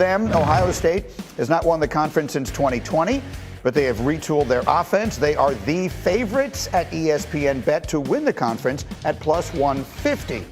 Ohio State has not won the conference since 2020, but they have retooled their offense. They are the favorites at ESPN Bet to win the conference at plus 150.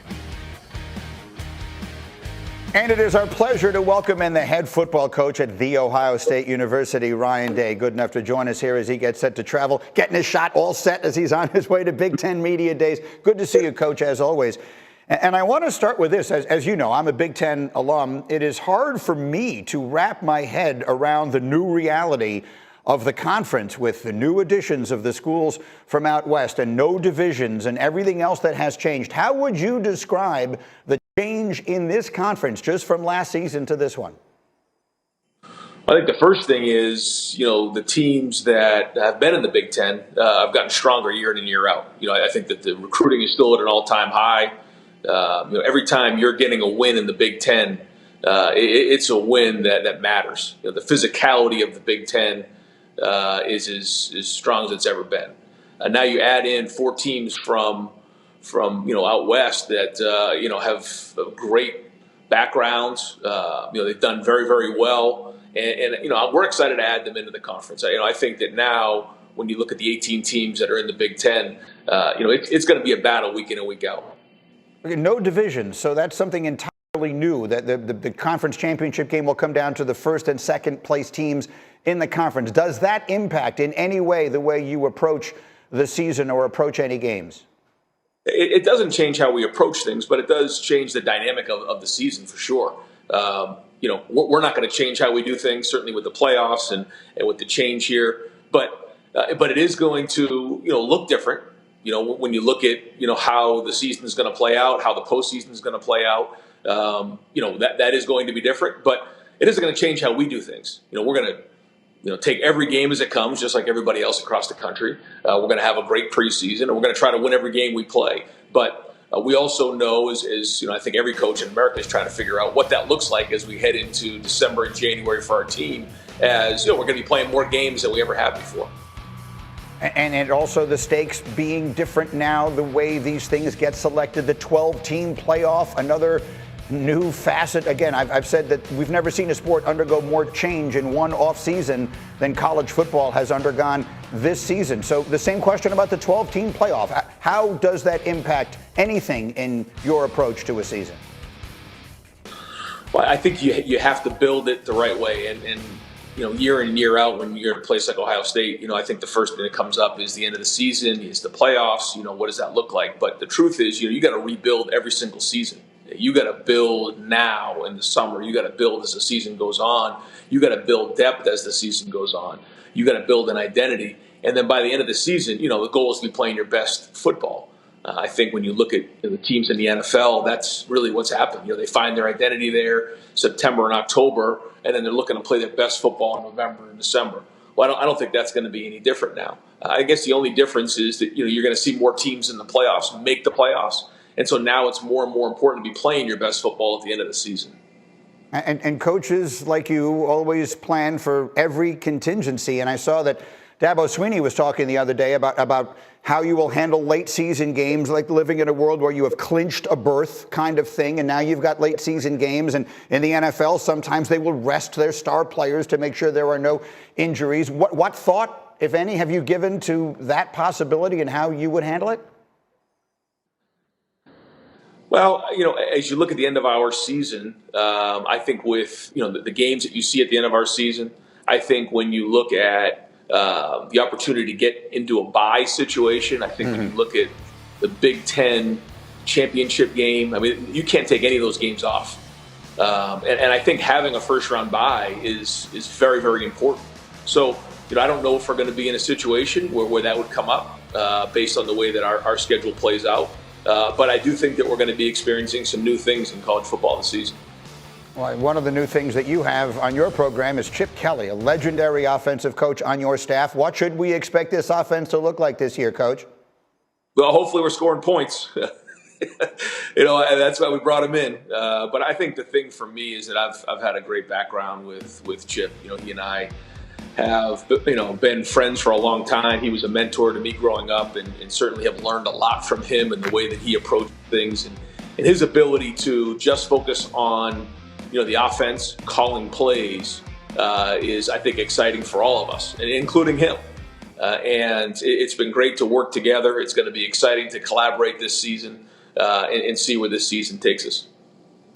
And it is our pleasure to welcome in the head football coach at The Ohio State University, Ryan Day. Good enough to join us here as he gets set to travel, getting his shot all set as he's on his way to Big Ten Media Days. Good to see you, Coach, as always. And I want to start with this. As you know, I'm a Big Ten alum. It is hard for me to wrap my head around the new reality of the conference with the new additions of the schools from out west and no divisions and everything else that has changed. How would you describe the change in this conference just from last season to this one? I think the first thing is, the teams that have been in the Big Ten have gotten stronger year in and year out. I think that the recruiting is still at an all-time high. Every time you're getting a win in the Big Ten, it's a win that matters. The physicality of the Big Ten is as strong as it's ever been. Now you add in 4 teams from out west that have great backgrounds. They've done very, very well, and we're excited to add them into the conference. I think that now when you look at the 18 teams that are in the Big Ten, it's going to be a battle week in and week out. Okay, no division, so that's something entirely new. That the conference championship game will come down to the first and second place teams in the conference. Does that impact in any way the way you approach the season or approach any games? It doesn't change how we approach things, but it does change the dynamic of the season for sure. We're not going to change how we do things, certainly with the playoffs and with the change here, but it is going to look different. When you look at how the season is going to play out, how the postseason is going to play out, that is going to be different, but it isn't going to change how we do things. We're going to take every game as it comes, just like everybody else across the country. We're going to have a great preseason, and we're going to try to win every game we play. But we also know, as I think every coach in America is trying to figure out what that looks like as we head into December and January for our team. As we're going to be playing more games than we ever have before. And also the stakes being different now, the way these things get selected, the 12-team playoff, another new facet. Again, I've said that we've never seen a sport undergo more change in one off season than college football has undergone this season. So the same question about the 12-team playoff. How does that impact anything in your approach to a season? Well, I think you have to build it the right way. And year in and year out, when you're in a place like Ohio State, I think the first thing that comes up is the end of the season, is the playoffs. What does that look like? But the truth is, you got to rebuild every single season. You got to build now in the summer. You got to build as the season goes on. You got to build depth as the season goes on. You got to build an identity. And then by the end of the season, the goal is to be playing your best football. I think when you look at the teams in the NFL, that's really what's happened. They find their identity there September and October, and then they're looking to play their best football in November and December. Well, I don't think that's going to be any different now. I guess the only difference is that you're going to see more teams in the playoffs make the playoffs. And so now it's more and more important to be playing your best football at the end of the season. And coaches like you always plan for every contingency. And I saw that Dabo Swinney was talking the other day about how you will handle late season games, like living in a world where you have clinched a berth kind of thing. And now you've got late season games. And in the NFL, sometimes they will rest their star players to make sure there are no injuries. What thought, if any, have you given to that possibility and how you would handle it? Well, as you look at the end of our season, I think with, the games that you see at the end of our season, I think when you look at the opportunity to get into a bye situation, I think when you look at the Big Ten championship game, you can't take any of those games off. And I think having a first-round bye is very, very important. So, I don't know if we're going to be in a situation where that would come up based on the way that our schedule plays out. But I do think that we're going to be experiencing some new things in college football this season. Well, one of the new things that you have on your program is Chip Kelly, a legendary offensive coach on your staff. What should we expect this offense to look like this year, Coach? Well, hopefully we're scoring points. And that's why we brought him in. But I think the thing for me is that I've had a great background with Chip. He and I have been friends for a long time. He was a mentor to me growing up, and certainly have learned a lot from him and the way that he approached things and his ability to just focus on the offense calling plays is, I think, exciting for all of us, including him. And it's been great to work together. It's going to be exciting to collaborate this season and see where this season takes us.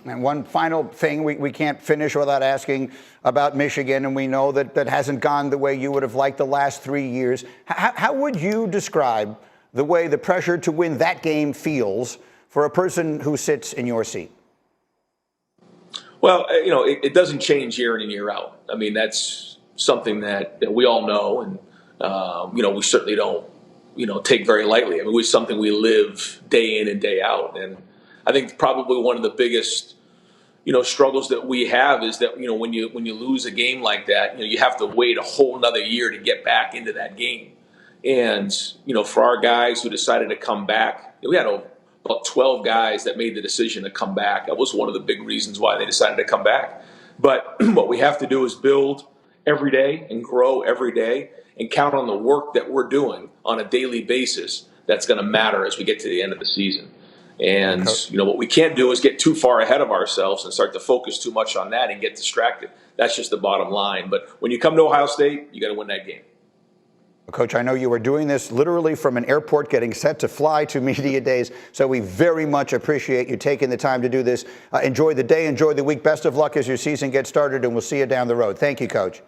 And one final thing, we can't finish without asking about Michigan, and we know that that hasn't gone the way you would have liked the last 3 years. How would you describe the way the pressure to win that game feels for a person who sits in your seat? Well, it doesn't change year in and year out. I mean, that's something that we all know, and we certainly don't, take very lightly. I mean, it's something we live day in and day out. And I think probably one of the biggest, struggles that we have is that, when you lose a game like that, you have to wait a whole nother year to get back into that game. And, for our guys who decided to come back, we had about 12 guys that made the decision to come back. That was one of the big reasons why they decided to come back. But what we have to do is build every day and grow every day and count on the work that we're doing on a daily basis that's going to matter as we get to the end of the season. And, what we can't do is get too far ahead of ourselves and start to focus too much on that and get distracted. That's just the bottom line. But when you come to Ohio State, you got to win that game. Coach, I know you are doing this literally from an airport getting set to fly to media days, so we very much appreciate you taking the time to do this. Enjoy the day, enjoy the week. Best of luck as your season gets started, and we'll see you down the road. Thank you, Coach.